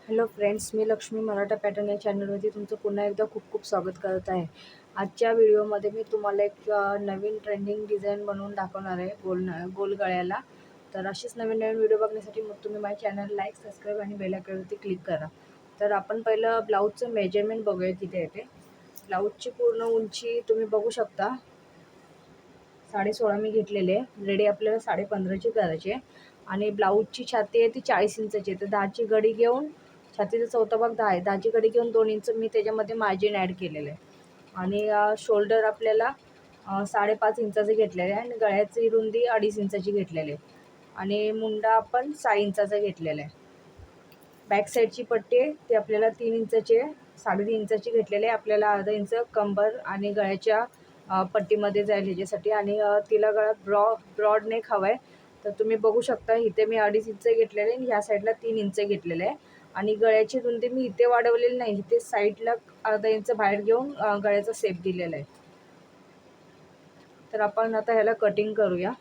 Hello friends, मी Lakshmi Maratha pattern या चॅनलमध्ये तुमचं पुन्हा एकदा खूप खूप स्वागत करत आहे. आजच्या व्हिडिओमध्ये मी तुम्हाला एक नवीन ट्रेंडिंग डिझाईन बनवून दाखवणार आहे गोल गळ्याला. तर अशीच नवीन नवीन व्हिडिओ बघण्यासाठी मग तुम्ही माझ्या चॅनल लाईक, सबस्क्राईब आणि बेल आयकॉनवरती क्लिक करा. तर आपण पहिलं ब्लाऊजचं मेजरमेंट बघूया किती येते. ब्लाऊजची पूर्ण उंची तुम्ही बघू शकता. 16.5 मी घेतलेले. रेडी आपल्याला 15.5ची करायची आहे. आणि ब्लाऊजची छाती आहे ती 40 इंचाची आहे. तर 10ची घडी घेऊन छातीचा चौथा भाग 10 आहे. 10ची घडी घेऊन 2 इंच मी त्याच्यामध्ये मार्जिन ॲड केलेलं आहे. आणि शोल्डर आपल्याला 5.5 इंचाचं घेतलेलं आहे. आणि गळ्याची रुंदी 2.5 इंचाची घेतलेली आहे. आणि मुंडा आपण 6 इंचाचा घेतलेला आहे. बॅक साईडची पट्टी आहे ती आपल्याला 3 इंचाची आहे. 3.5 इंचाची घेतलेली आहे. आपल्याला अर्धा इंच कंबर आणि गळ्याच्या पट्टीमध्ये जाईल ह्याच्यासाठी. आणि तिला गळा ब्रॉड नेक हवा आहे. तर तुम्ही बघू शकता इथे मी 2.5 इंच घेतलेले आणि ह्या साईडला 3 इंच घेतलेले आहे. आणि गळ्याची रुंदी मी इथे वाढवलेली नाही, इथे साईडला अर्धा इंच बाहेर घेऊन गळ्याचा शेप दिलेला आहे. तर आपण आता ह्याला कटिंग करूया.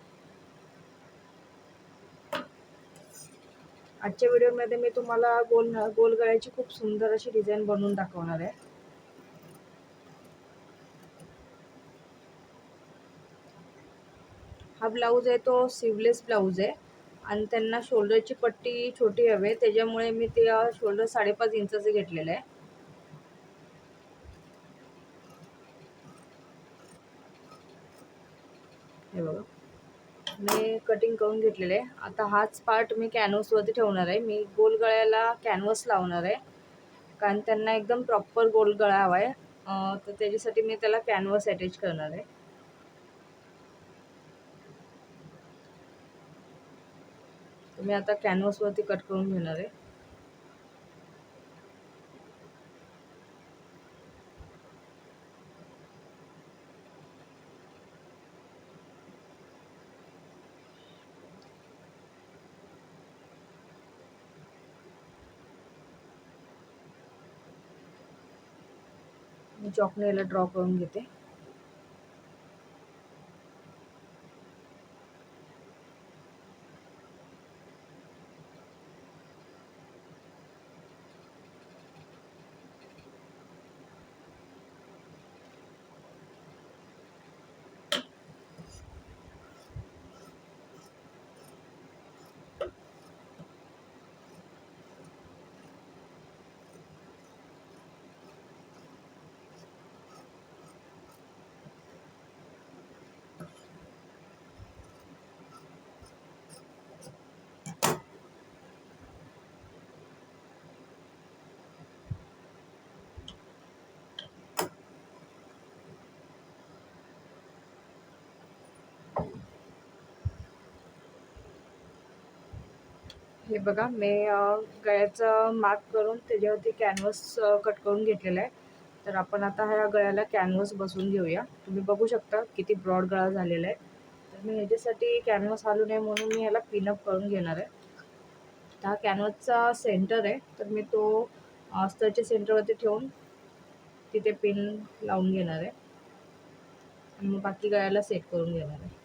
आजच्या व्हिडिओमध्ये मी तुम्हाला गोल गळ्याची खूप सुंदर अशी डिझाईन बनवून दाखवणार आहे. हा ब्लाऊज आहे तो स्लीवलेस ब्लाऊज आहे. आणि त्यांना शोल्डरची पट्टी छोटी हवी, त्याच्यामुळे मी ते शोल्डर 5.5 इंचाचं घेतलेलं आहे. हे बघा, मी कटिंग करून घेतलेलं आहे. आता हाच पार्ट मी कॅनव्हसवरती ठेवणार आहे. मी गोल गळ्याला कॅनव्हस लावणार आहे, कारण त्यांना एकदम प्रॉपर गोल गळा हवा आहे. तर त्याच्यासाठी मी त्याला कॅनव्हस अटॅच करणार आहे. तर मी आता कॅनव्हसवरती कट करून घेणार आहे. मी चॉकने याला ड्रॉ करून घेते. हे बघा, मी गळ्याचं मार्क करून त्याच्यावरती कॅनव्हस कट करून घेतलेला आहे. तर आपण आता ह्या गळ्याला कॅनव्हस बसवून घेऊया. तुम्ही बघू शकता किती ब्रॉड गळा झालेला आहे. तर मी ह्याच्यासाठी कॅनव्हस हलू नये म्हणून मी ह्याला पिनअप करून घेणार आहे. हा कॅनव्हसचा सेंटर आहे, तर मी तो अस्तरच्या सेंटरवरती ठेवून तिथे पिन लावून घेणार आहे. आणि मग बाकी गळ्याला सेट करून घेणार आहे.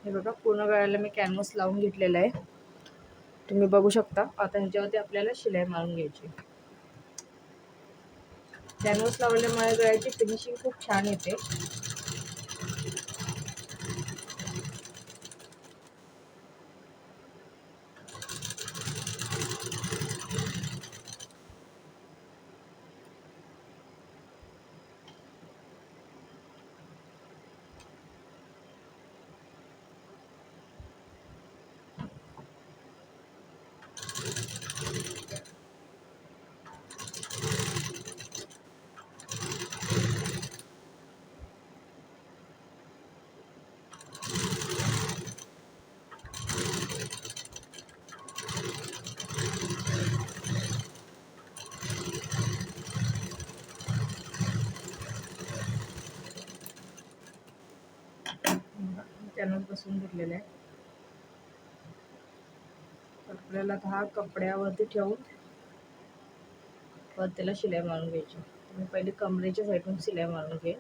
हे बघा, पूर्ण गळ्याला मी कॅनव्हस लावून घेतलेला आहे. तुम्ही बघू शकता. आता ह्याच्यावरती आपल्याला शिलाई मारून घ्यायची. कॅनव्हस लावल्यामुळे गळ्याची फिनिशिंग खूप छान येते. कॅनव्हास बसवून घेतलेला आहे. तर आपल्याला हा कपड्यावरती ठेवून परत त्याला शिलाई मारून घ्यायची. मी पहिले कमरेच्या साईडून शिलाई मारून घे.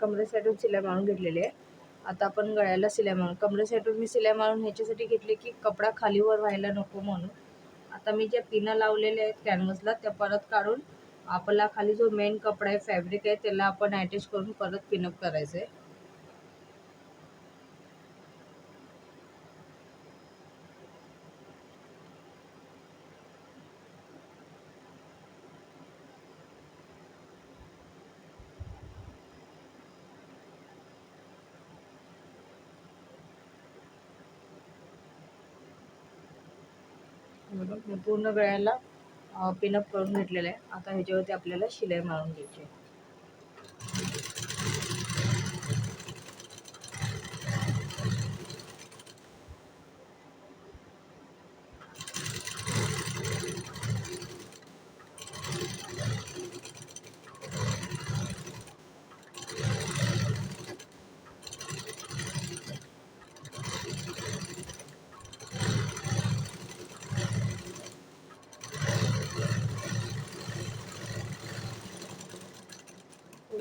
कमरे साईडून शिलाई मारून घेतलेली आहे. आता आपण गळ्याला शिलाई मारून, कमरे साईडून मी शिलाई मारून ह्याच्यासाठी घेतली की कपडा खालीवर व्हायला नको म्हणून. आता मी ज्या पिना लावलेल्या आहेत कॅनव्हासला त्या परत काढून आपला खाली जो मेन कपडा आहे, फॅब्रिक आहे, त्याला आपण अटॅच करून परत पिनअप करायचं आहे. मी पूर्ण गळ्याला पिनअप करून घेतलेलं आहे. आता ह्याच्यावरती आपल्याला शिलाई मारून घ्यायची आहे.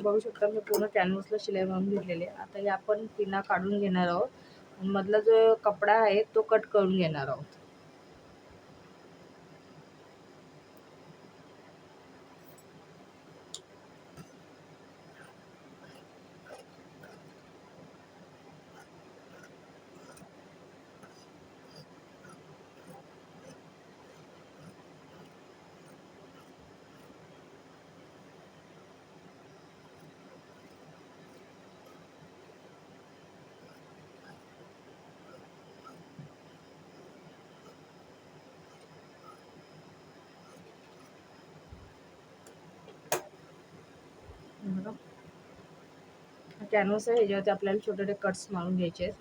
बघू शकता मी पूर्ण कॅनव्हासला शिलाई मारून घेतलेली आहे. आता हे आपण पिना काढून घेणार आहोत. मधला जो कपडा आहे तो कट करून घेणार आहोत. कॅनव्हास आहे, ह्याच्यावरती आपल्याला छोटे छोटे कट्स मारून घ्यायचे आहेत.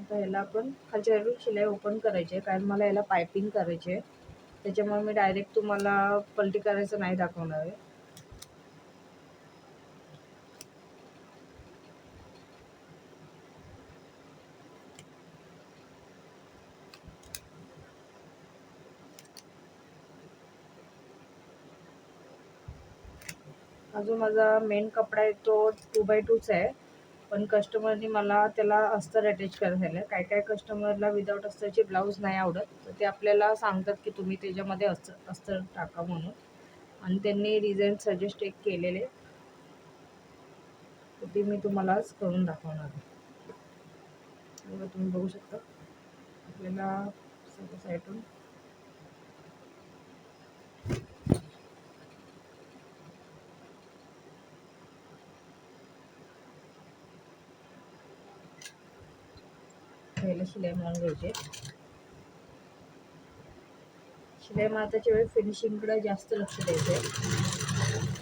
आता ह्याला आपण खालच्या साईडून शिलाई ओपन करायची आहे, कारण मला याला पायपिंग करायची आहे. त्याच्यामुळे मी डायरेक्ट तुम्हाला पलटी करायचं नाही दाखवणार आहे. हा जो माझा मेन कपडा आहे तो 2x2 आहे, पण कस्टमरनी मला त्याला अस्तर अटॅच करायला आहे. काय काय कस्टमरला विदाऊट अस्तरचे ब्लाऊज नाही आवडत, तर ते आपल्याला सांगतात की तुम्ही त्याच्यामध्ये अस्तर टाका म्हणून, आणि त्यांनी डिझाईन सजेस्ट एक केलेले, तर ते मी तुम्हाला आज करून दाखवणार आहे. तुम्ही बघू शकता आपल्याला साईडून पहिलं शिलाई मारून घ्यायची. शिलाई मारताच्या वेळी फिनिशिंगकडे जास्त लक्ष द्यायचं आहे.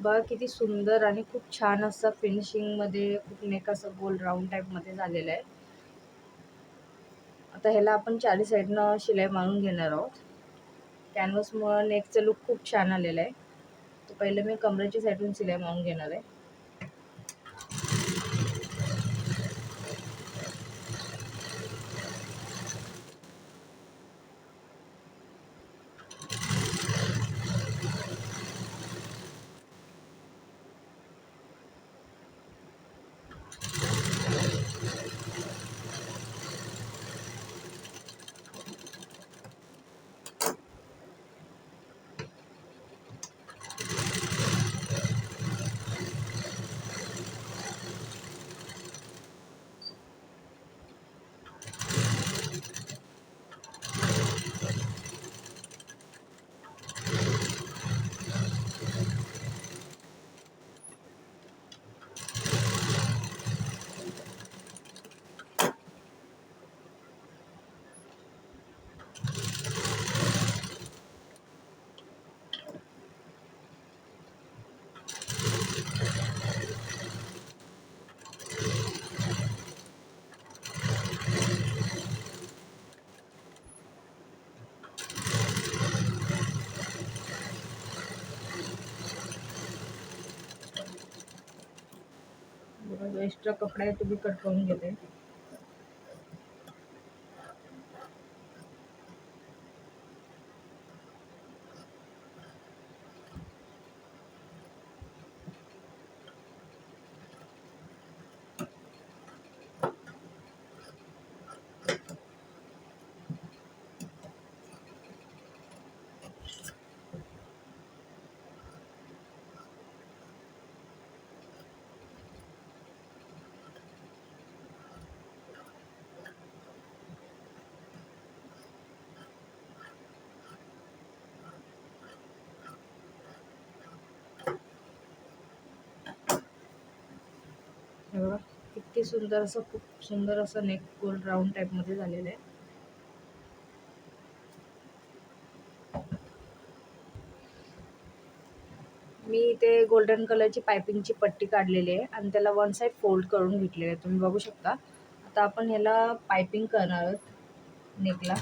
बघा किती सुंदर आणि खूप छान असं फिनिशिंगमध्ये खूप नेक असं गोल राऊंड टाईपमध्ये झालेलं आहे. आता ह्याला आपण चारी साईडनं शिलाई मारून घेणार आहोत. कॅनव्हासमुळं नेकचं लुक खूप छान आलेलं आहे. तर पहिलं मी कमरेच्या साईडून शिलाई मारून घेणार आहे. जो एक्स्ट्रा कपडा आहे तो मी कट करून घेते. हे बघा किती सुंदर असं खूप सुंदर असं नेक गोल राऊंड टाईपमध्ये झालेलं आहे. मी इथे गोल्डन कलरची पायपिंगची पट्टी काढलेली आहे आणि त्याला वन साईड फोल्ड करून घेतलेली आहे, तुम्ही बघू शकता. आता आपण ह्याला पायपिंग करणार आहोत नेकला.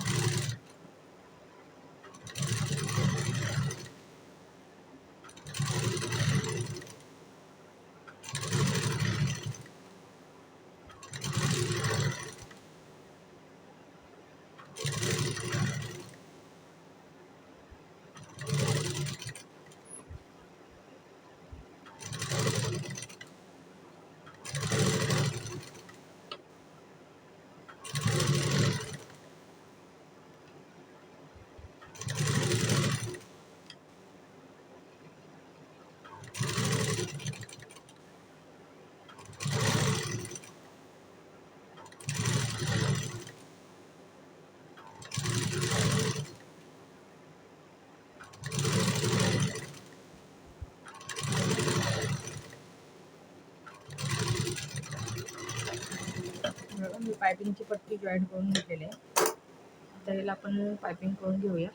मी पायपिंगची पट्टी जॉईन करून घेतलेली आहे. आता ह्याला आपण पायपिंग करून घेऊया.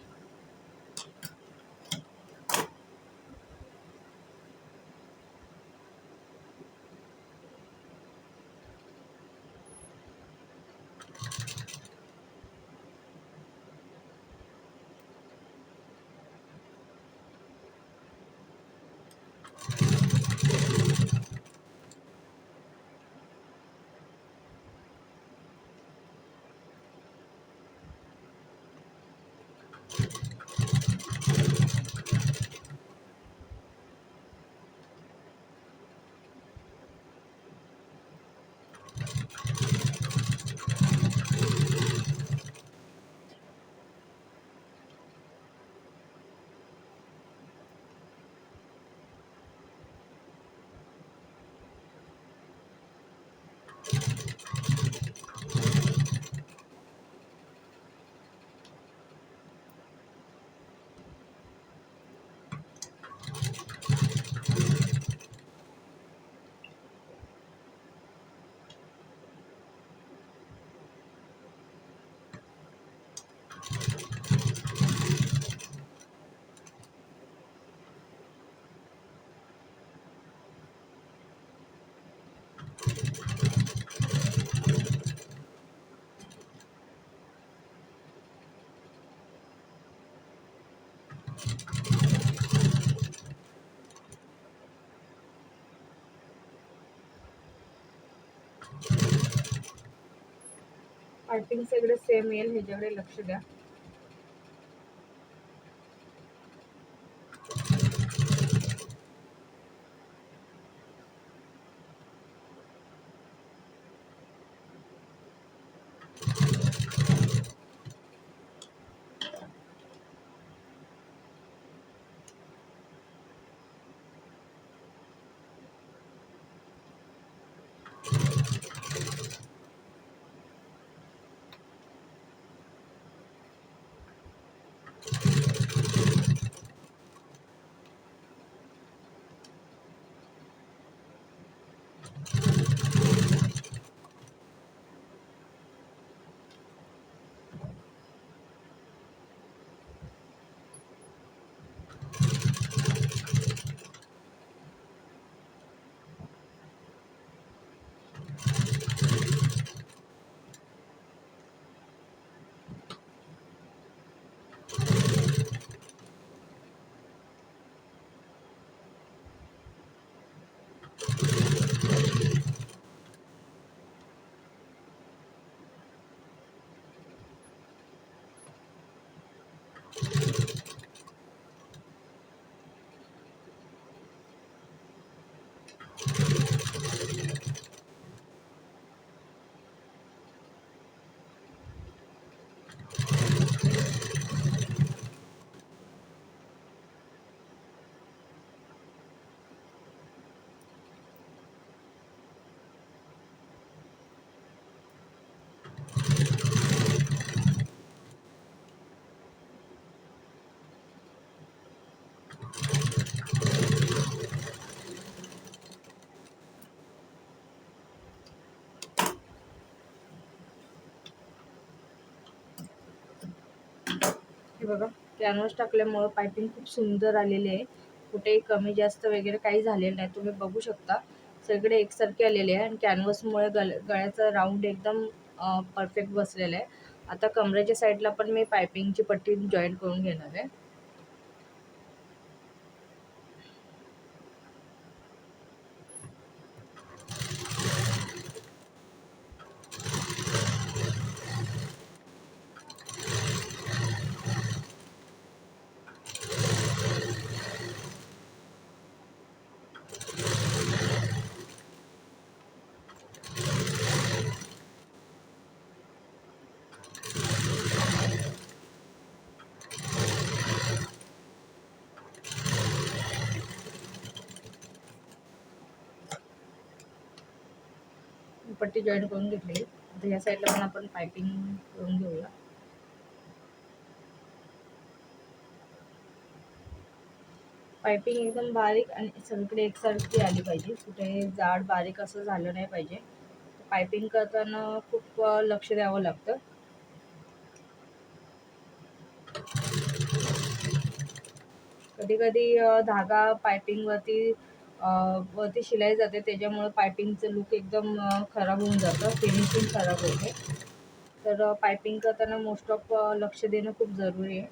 पायपिंग सगळे सेम येईल ह्याच्याकडे लक्ष द्या. हे बघा, कॅनव्हास टाकल्यामुळं पायपिंग खूप सुंदर आलेली आहे. कुठेही कमी जास्त वगैरे काही झालेलं नाही. तुम्ही बघू शकता सगळे एकसारखे आलेले आहे आणि कॅनव्हासमुळे गळ्याचा राऊंड एकदम परफेक्ट बसलेला आहे. आता कमरेच्या साईडला पण मी पायपिंगची पट्टी जॉईन करून घेणार आहे. पट्टी जॉईन करून घेतली. आता या साईडला पण आपण पायपिंग करून घेऊया. पायपिंग एकदम बारीक आणि सगळीकडे एकसारखी आली पाहिजे. कुठे जाड बारीक असं झालं नाही पाहिजे. पायपिंग करताना खूप लक्ष द्यावं लागतं. कधी कधी धागा पायपिंगवरती वरती शिलाई जाते, त्याच्यामुळे पायपिंगचं लुक एकदम खराब होऊन जातं, फिनिशिंग खराब होते. तर पायपिंग करताना मोस्ट ऑफ लक्ष देणं खूप जरुरी आहे.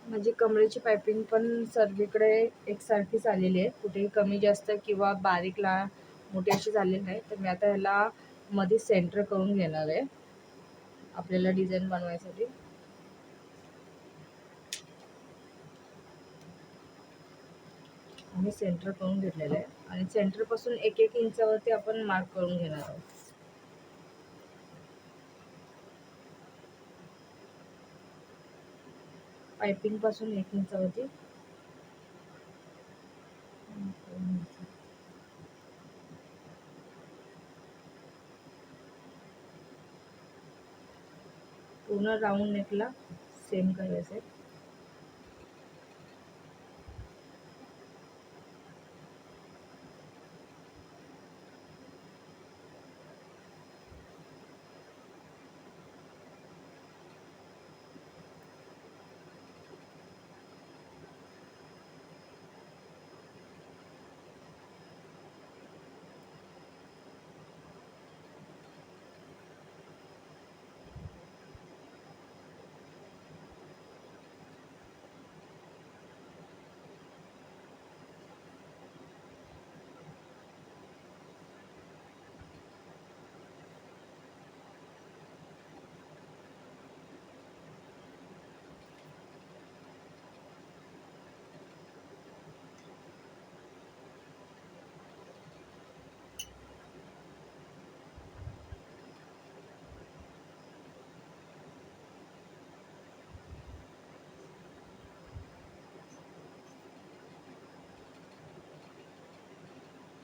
माझी कमरेची पायपिंग पण सर्वीकडे एकसारखीच आलेली आहे. कुठेही कमी जास्त किंवा बारीकला मोठी अशी झालेली नाही. तर मी आता ह्याला मध्ये सेंटर करून घेणार आहे आपल्याला डिझाईन बनवायसाठी. मी सेंटर करून घेतलेलं आहे आणि सेंटरपासून 1-1 इंचावरती आपण मार्क करून घेणार आहोत. पायपिंगपासून 1 इंचावरती पूर्ण राऊंड नेकला सेम करायचं आहे.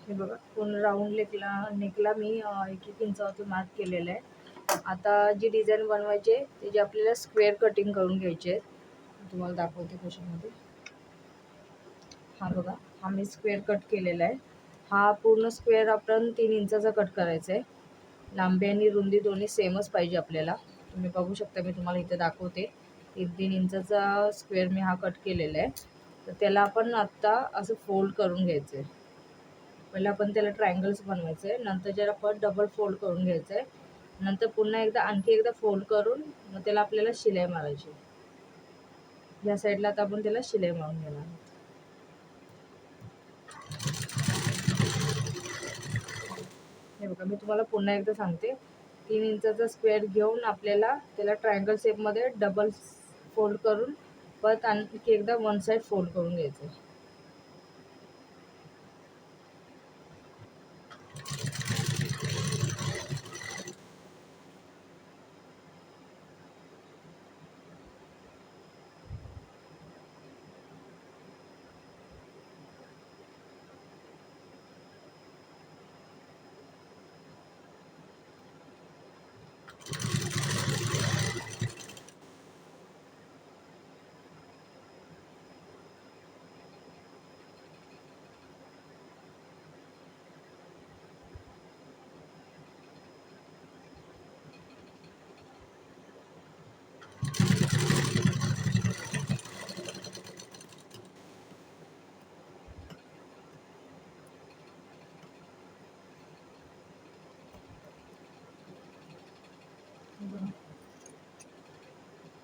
हे बघा पूर्ण राऊंड नेकला मी 1-1 इंचावरती मार्क केलेलं आहे. आता जी डिझाईन बनवायची आहे त्याची आपल्याला स्क्वेअर कटिंग करून घ्यायचे आहे. तुम्हाला दाखवते कशामध्ये. हा बघा, हा मी स्क्वेअर कट केलेला आहे. हा पूर्ण स्क्वेअर आपण 3 इंचाचा कट करायचा आहे. लांबी आणि रुंदी दोन्ही सेमच पाहिजे आपल्याला. तुम्ही बघू शकता, मी तुम्हाला इथे दाखवते. 3 इंचाचा स्क्वेअर मी हा कट केलेला आहे. तर त्याला आपण आत्ता असं फोल्ड करून घ्यायचं आहे. पहिलं आपण त्याला ट्रायंगल्स बनवायचं आहे, नंतर त्याला परत डबल फोल्ड करून घ्यायचं आहे, नंतर पुन्हा एकदा आणखी एकदा फोल्ड करून मग त्याला आपल्याला शिलाई मारायची. या साईडला आता आपण त्याला शिलाई मारून घेणार आहोत. हे बघा, मी तुम्हाला पुन्हा एकदा सांगते. 3 इंचाचा स्क्वेअर घेऊन आपल्याला त्याला ट्रायंगल शेपमध्ये डबल फोल्ड करून परत आणखी एकदा वन साईड फोल्ड करून घ्यायचं आहे.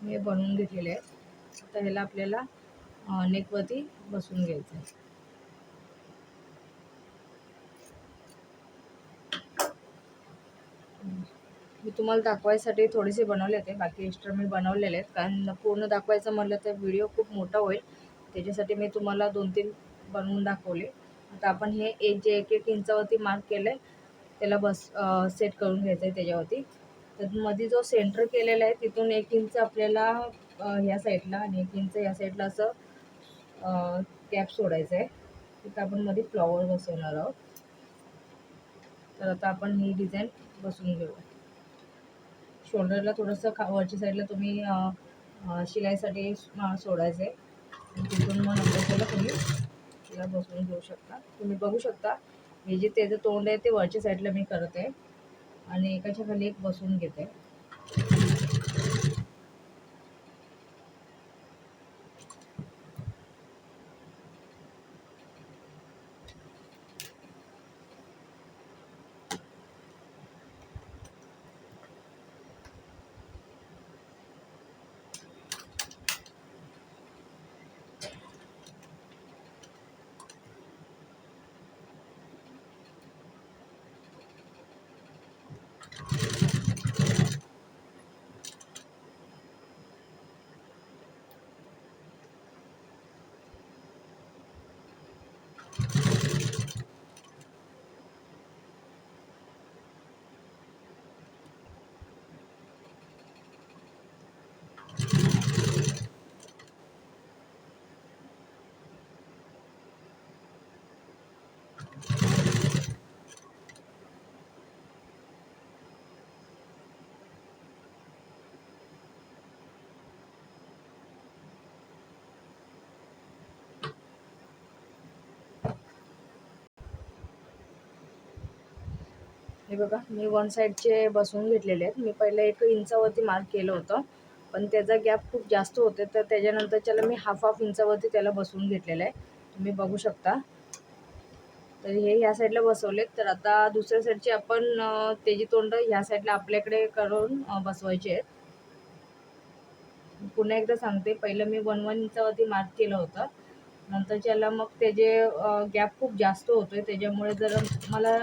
हे बनवून घेतलेले आहे. आता ह्याला आपल्याला नेकवरती बसवून घ्यायचं आहे. मी तुम्हाला दाखवायसाठी थोडेसे बनवले होते, बाकी एक्स्ट्रा मी बनवलेले आहेत. कारण पूर्ण दाखवायचं म्हटलं तर व्हिडिओ खूप मोठा होईल, त्याच्यासाठी मी तुम्हाला 2-3 बनवून दाखवले. आता आपण हे जे 1-1 इंचावरती मार्क केलं आहे त्याला सेट करून घ्यायचं आहे त्याच्यावरती. तर मध्ये जो सेंटर केलेला आहे तिथून 1 इंच आपल्याला ह्या साईडला आणि 1 इंच या साईडला असं गॅप सोडायचं आहे. तिथं आपण मध्ये फ्लॉवर बसवणार आहोत. तर आता आपण ही डिझाईन बसवून घेऊ. शोल्डरला थोडंसं वरच्या साईडला तुम्ही शिलाईसाठी सोडायचं आहे. तिथून मग नंतर त्याला तुम्ही तिला बसवून घेऊ शकता. तुम्ही बघू शकता हे जे त्याचं तोंड आहे ते वरच्या साईडला मी करत आहे आणि एकाच्या खाली एक बसवून घेते. हे बघा, मी वन साईडचे बसवून घेतलेले आहेत. मी पहिलं 1 इंचावरती मार्क केलं होतं, पण त्याचा गॅप खूप जास्त होते, तर त्याच्यानंतरच्याला मी हाफ इंचावरती त्याला बसवून घेतलेलं आहे. तुम्ही बघू शकता. तर हे ह्या साईडला बसवलेत. तर आता दुसऱ्या साईडचे आपण त्याची तोंड ह्या साईडला आपल्याकडे करून बसवायचे आहेत. पुन्हा एकदा सांगते, पहिलं मी 1 इंचावरती मार्क केलं होतं. नंतरच्याला मग त्याचे गॅप खूप जास्त होतोय, त्याच्यामुळे जर मला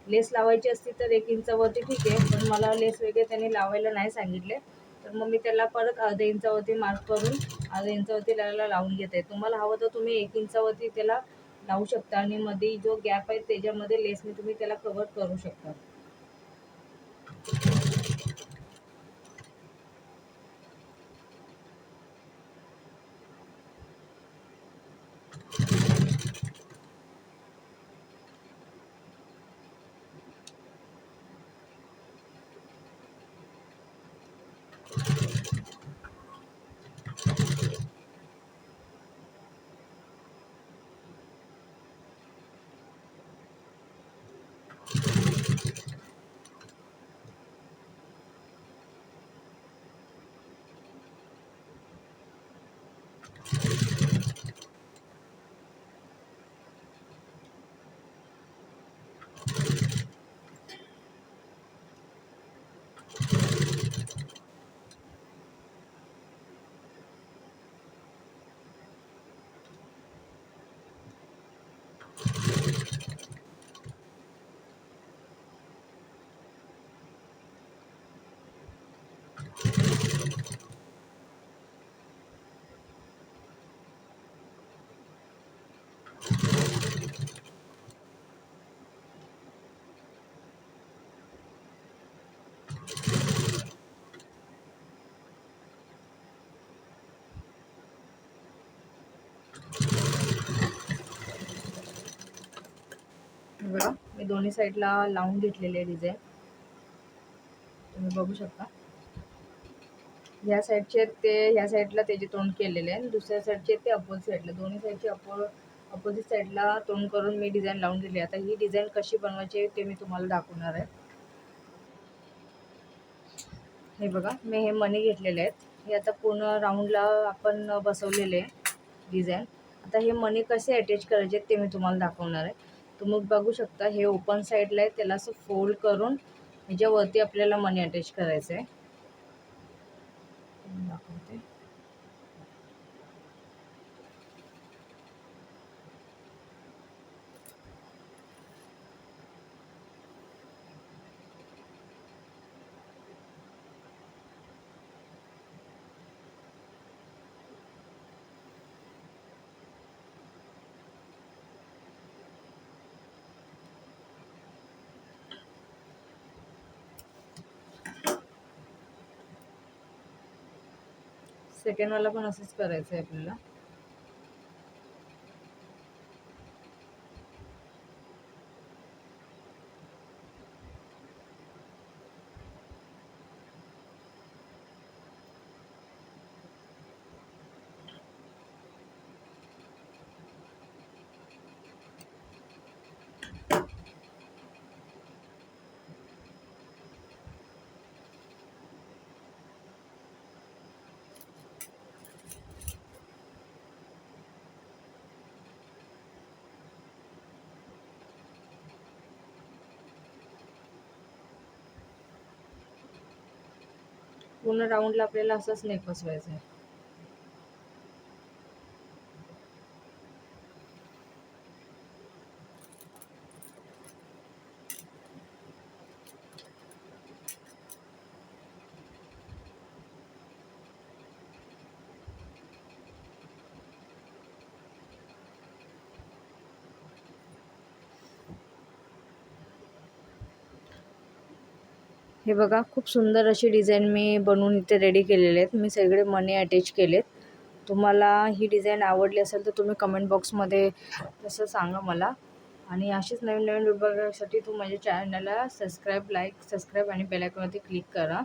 लेस लावायची असती तर 1 इंचावरती ठीक आहे, पण मला लेस वगैरे त्यांनी लावायला नाही सांगितले. तर मग मी त्याला परत अर्ध्या इंचावरती मार्क करून अर्ध्या इंचावरती त्याला लावून घेते. तुम्हाला हवं तर तुम्ही 1 इंचावरती त्याला लावू शकता आणि मध्ये जो गॅप आहे त्याच्यामध्ये लेसने तुम्ही त्याला कव्हर करू शकता. बघा, मी दोन्ही साईडला लावून घेतलेले डिझाईन तुम्ही बघू शकता. ह्या साईडचे ते ह्या साईडला त्याचे तोंड केलेले आहे आणि दुसऱ्या साईडचे ते अपोजिट साईडला, दोन्ही साईडचे अपोजिट साईडला तोंड करून मी डिझाईन लावून दिली. आता ही डिझाईन कशी बनवायची ते मी तुम्हाला दाखवणार आहे. हे बघा, मी हे मणी घेतलेले आहेत. हे आता पूर्ण राऊंडला आपण बसवलेले डिझाईन. आता हे मणी कसे अटॅच करायचे ते मी तुम्हाला दाखवणार आहे. तुम्ही बघू शकता, हे ओपन साईडला आहे, त्याला असं फोल्ड करून ह्याच्यावरती आपल्याला मणी अटॅच करायचं आहे. दाखवते. सेकंडवाला पण असंच करायचं आहे आपल्याला. पूर्ण राऊंडला आपल्याला असंच नेक बसवायचं आहे. हे बघा, खूप सुंदर अशी डिझाईन मी बनवून इथे रेडी केलेले आहेत. मी सगळे मणी अटॅच केलेत. तुम्हाला ही डिझाईन आवडली असेल तर तुम्ही कमेंट बॉक्समध्ये तसं सांगा मला. आणि अशीच नवीन नवीन व्हिडिओ बघण्यासाठी माझ्या चॅनलला सबस्क्राईब आणि बेल आयकॉनवरती क्लिक करा.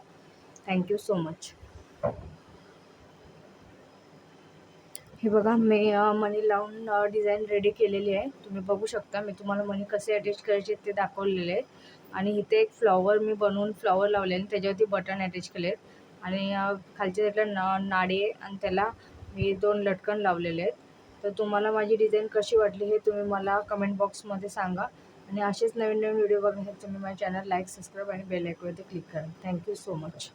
Thank you so much. हे बघा मी मनी लावून डिझाईन रेडी केलेली आहे. तुम्ही बघू शकता. मी तुम्हाला मनी कसे अटॅच करायचे ते दाखवलेले आहे. आणि इथे एक फ्लॉवर मी बनवून फ्लॉवर लावले आणि त्याच्यावरती बटन अटॅच केले आहेत. आणि खालच्या साईडला नाडी आहे आणि त्याला मी 2 लटकन लावलेले आहेत. तर तुम्हाला माझी डिझाईन कशी वाटली हे तुम्ही मला कमेंट बॉक्समध्ये सांगा. आणि असेच नवीन नवीन व्हिडिओ बघण्यासाठी तुम्ही माझ्या चॅनल लाईक, सबस्क्राईब आणि बेल आयकॉनवरती क्लिक करा. Thank you so much.